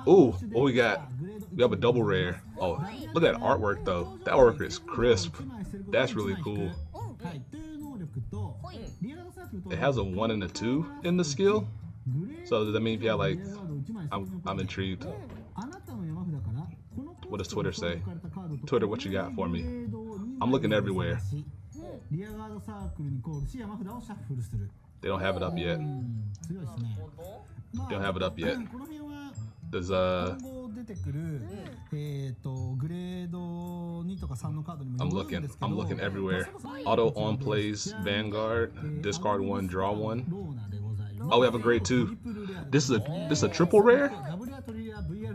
Ooh, what we got? We have a double rare. Oh, look at that artwork though. That artwork is crisp. That's really cool. It has a 1 and a 2 in the skill. So does that mean if you have like, I'm intrigued. What does Twitter say? Twitter, what you got for me? I'm looking everywhere. They don't have it up yet. They don't have it up yet. Does I'm looking everywhere. Auto on plays Vanguard, discard 1, draw 1. Oh, we have a grade 2. This is a triple rare?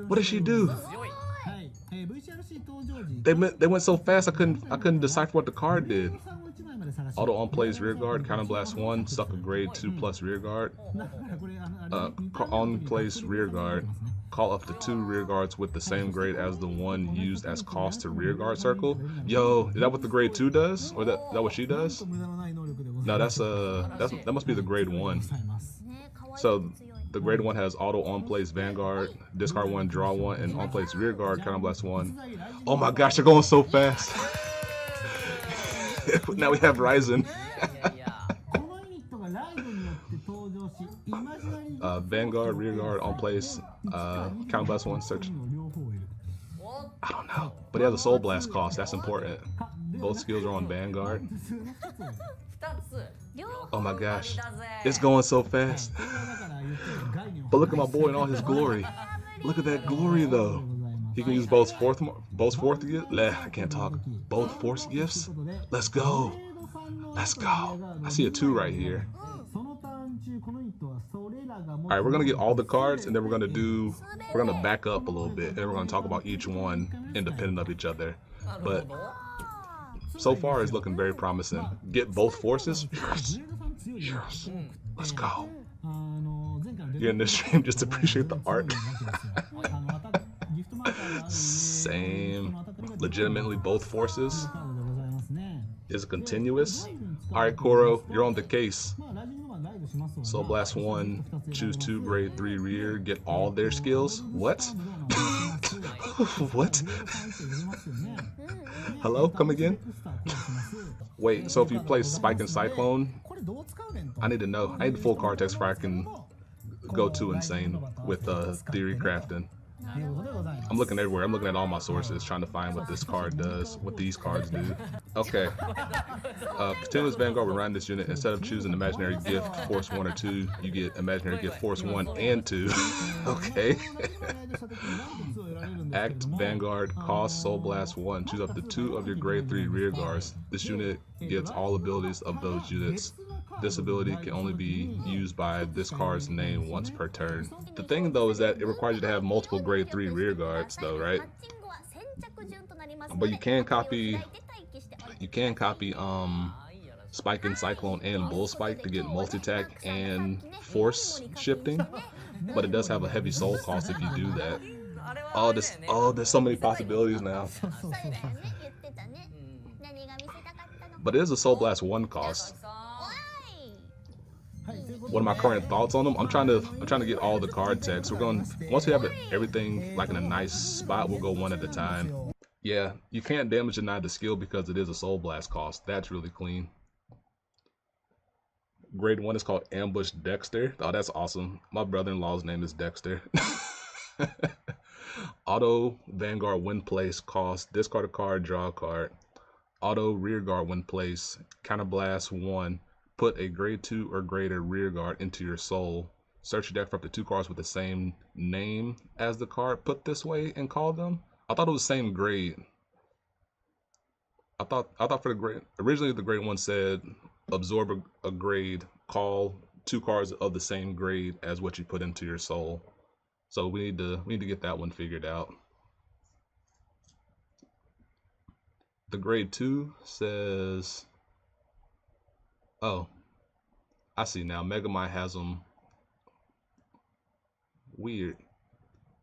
What did she do? They went so fast I couldn't decipher what the card did. Auto on plays rear guard, counterblast 1, suck a grade 2 plus rear guard. On plays rear guard, call up to 2 rear guards with the same grade as the one used as cost to rear guard circle. Yo, is that what the grade 2 does? Or that what she does? No, that must be the grade 1. So the grade 1 has auto on plays Vanguard, discard 1, draw 1, and on plays rear guard, counterblast 1. Oh my gosh, they're going so fast. Now we have Ryzen. Vanguard, rear guard, on place, counterblast 1, search. I don't know, but he has a soul blast cost. That's important. Both skills are on Vanguard. Oh my gosh, it's going so fast. But look at my boy in all his glory. Look at that glory though. He can use both fourth gifts. I can't talk. Both force gifts. Let's go. Let's go. I see a 2 right here. All right, we're gonna get all the cards, and then we're gonna back up a little bit, and we're gonna talk about each one independent of each other. But so far, it's looking very promising. Get both forces. Yes. Yes. Let's go. You're in this stream, just appreciate the art. Same. Legitimately both forces. Is it continuous? Alright, Koro, you're on the case. Soul Blast 1, choose 2 grade 3 rear, get all their skills. What? What? Hello? Come again? Wait, so if you play Spike and Cyclone, I need to know. I need the full card text before I can go too insane with theory crafting. I'm looking everywhere. I'm looking at all my sources, trying to find what this card does, what these cards do. Okay. Continuous Vanguard will run this unit. Instead of choosing imaginary gift, force 1 or 2, you get imaginary gift, force 1 and 2. Okay. Act Vanguard, cost Soul Blast 1. Choose up to 2 of your grade 3 rear guards. This unit gets all abilities of those units. This ability can only be used by this card's name once per turn. The thing though is that it requires you to have multiple grade 3 rear guards though, right? But you can copy Spike and Cyclone and Bull Spike to get multi-attack and force shifting, but it does have a heavy soul cost if you do that. There's so many possibilities now. But it is a Soul Blast 1 cost. What are my current thoughts on them? I'm trying to get all the card text. Once we have everything like in a nice spot, we'll go one at a time. Yeah, you can't damage deny the skill because it is a Soul Blast cost. That's really clean. Grade 1 is called Ambush Dexter. Oh, that's awesome. My brother-in-law's name is Dexter. Auto Vanguard win place cost. Discard a card, draw a card. Auto Rear Guard win place. Counterblast 1. Put a grade 2 or greater rear guard into your soul. Search your deck for up to 2 cards with the same name as the card put this way and call them. I thought it was the same grade. I thought for the grade, originally the grade 1 said absorb a grade, call 2 cards of the same grade as what you put into your soul. So we need to get that one figured out. The grade 2 says, oh, I see now. Megamind has them. Weird.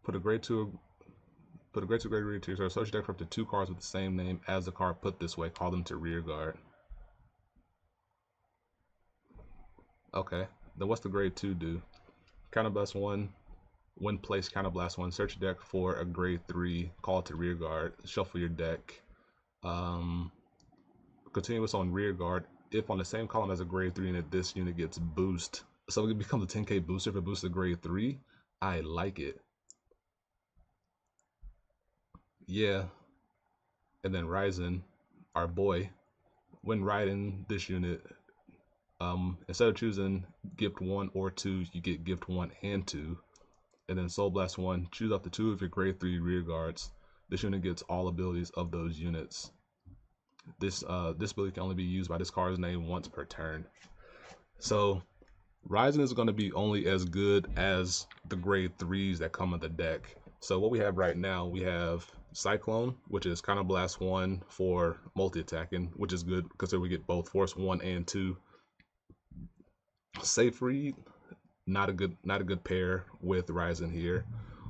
Put a grade 2 grade rear to your search deck for up to 2 cards with the same name as the card put this way. Call them to rear guard. Okay. Then what's the grade 2 do? Counterblast 1. When placed, counterblast 1, search your deck for a grade 3, call it to rear guard, shuffle your deck. Continuous on rear guard. If on the same column as a grade 3 unit, this unit gets boost. So it becomes a 10k booster if it boosts a grade 3. I like it. Yeah. And then Ryzen, our boy, when riding this unit, instead of choosing gift 1 or 2, you get gift 1 and 2. And then Soul Blast 1, choose up to 2 of your grade 3 rear guards. This unit gets all abilities of those units. This ability can only be used by this card's name once per turn. So Ryzen is going to be only as good as the grade 3s that come in the deck. So what we have right now, we have Cyclone, which is Counterblast 1 for multi-attacking, which is good because we get both Force 1 and 2. Safe Read, not a good pair with Ryzen here.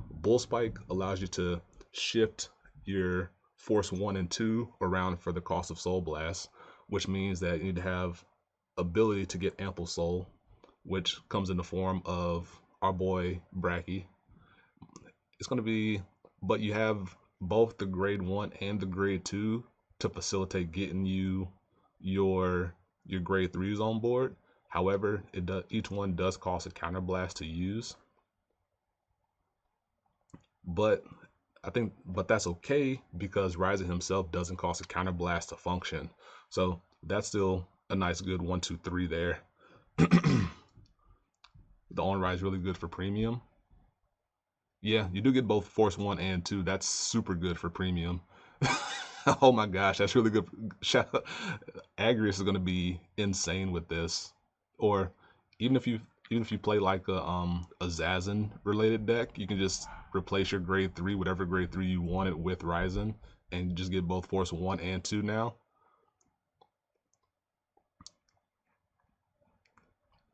Bull Spike allows you to shift your Force 1 and 2 around for the cost of Soul Blast, which means that you need to have ability to get ample soul, which comes in the form of our boy Bracky. It's going to be, but you have both the grade 1 and the grade 2 to facilitate getting you your grade 3s on board. However, each one does cost a counterblast to use. But that's okay because Ryzen himself doesn't cost a counterblast to function. So that's still a nice good 1, 2, 3 there. The on-ride is really good for premium. Yeah, you do get both Force 1 and 2. That's super good for premium. Oh my gosh, that's really good. Agrius is going to be insane with this. Or even if you play like a Zazen related deck, you can just replace your grade 3, whatever grade 3 you wanted, with Ryzen, and just get both Force 1 and 2 now.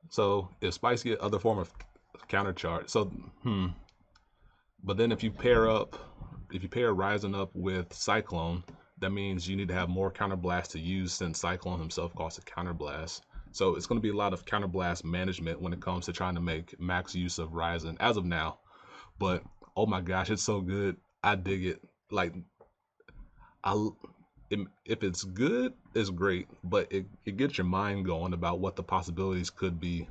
So if Spikes get other form of counter charge, but then if you pair Ryzen up with Cyclone, that means you need to have more counterblast to use since Cyclone himself costs a counterblast. So it's going to be a lot of counterblast management when it comes to trying to make max use of Ryzen as of now. But oh my gosh, it's so good. I dig it. Like, if it's good, it's great. But it gets your mind going about what the possibilities could be.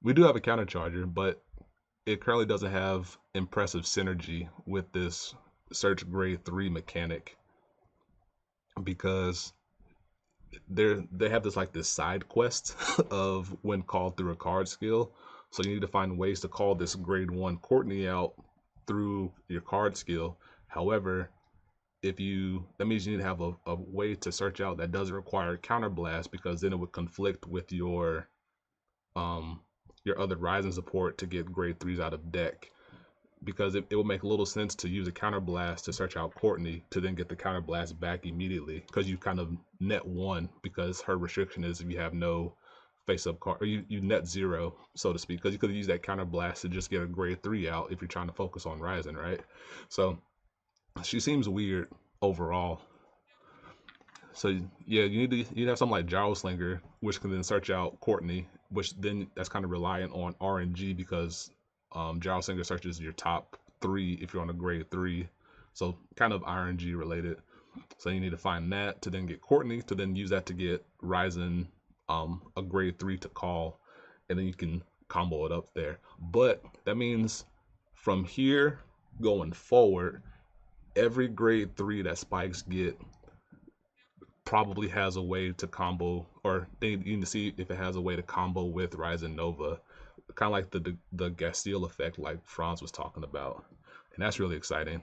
We do have a counter charger, but it currently doesn't have impressive synergy with this search grade 3 mechanic because they have this side quest of when called through a card skill. So you need to find ways to call this grade 1 Courtney out through your card skill. However, that means you need to have a way to search out that doesn't require counterblast, because then it would conflict with your other Ryzen support to get grade 3s out of deck. Because it would make a little sense to use a counterblast to search out Courtney to then get the counterblast back immediately, because you kind of net 1, because her restriction is if you have no face-up card, or you net 0, so to speak, because you could use that counterblast to just get a grade 3 out if you're trying to focus on Ryzen, right? So she seems weird overall. So yeah, you need to have something like Gyroslinger, which can then search out Courtney, which then that's kind of reliant on RNG, because Gyroslinger searches your top 3 if you're on a grade 3, so kind of RNG related. So you need to find that to then get Courtney, to then use that to get Ryzen a grade 3 to call, and then you can combo it up there. But that means from here going forward, every grade 3 that Spikes get probably has a way to combo, or you need to see if it has a way to combo with Ryzen Nova, kind of like the Gastille effect like Franz was talking about, and that's really exciting.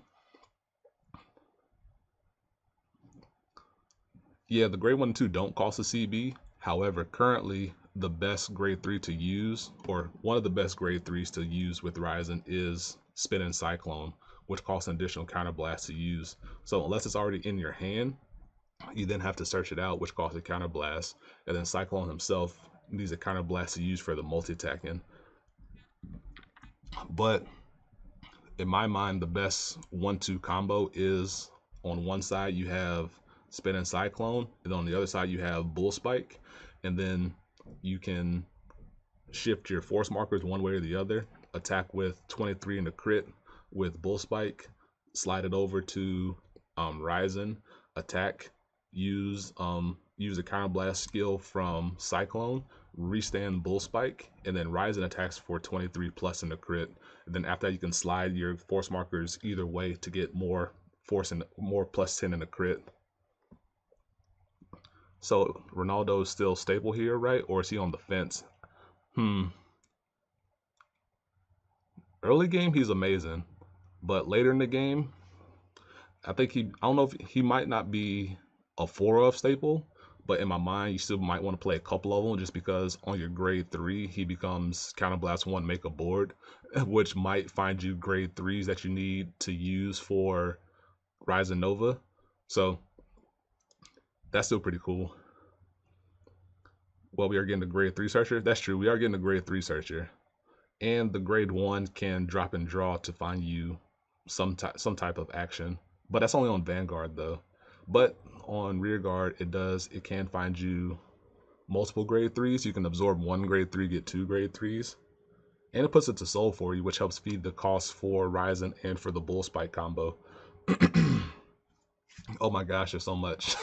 Yeah, the grade 1 and 2 don't cost a CB. However, currently the best grade 3 to use, or one of the best grade 3s to use with Ryzen, is Spin and Cyclone, which costs an additional counterblast to use. So unless it's already in your hand, you then have to search it out, which costs a counterblast. And then Cyclone himself needs a counterblast to use for the multi-attacking. But in my mind, the best 1-2 combo is, on one side you have Spin and Cyclone, and on the other side you have Bull Spike, and then you can shift your force markers one way or the other. attack with 23 in the crit with Bull Spike, slide it over to Ryzen, attack, use a Counter Blast skill from Cyclone, restand Bull Spike, and then Ryzen attacks for 23 plus in the crit. And then after that, you can slide your force markers either way to get more force and more plus 10 in the crit. So Ronaldo is still stable here, right? Or is he on the fence? Early game, he's amazing. But later in the game, I don't know if he might not be a 4-of staple, but in my mind, you still might want to play a couple of them just because on your grade 3, he becomes Counterblast 1, make a board, which might find you grade 3s that you need to use for Ryzen Nova. So that's still pretty cool. Well, we are getting the grade 3 searcher. That's true. We are getting the grade 3 searcher. And the grade 1 can drop and draw to find you some type of action. But that's only on Vanguard though. But on Rearguard, it can find you multiple grade 3s. You can absorb 1 grade 3, get 2 grade 3s. And it puts it to soul for you, which helps feed the cost for Ryzen and for the Bull Spike combo. Oh my gosh, there's so much.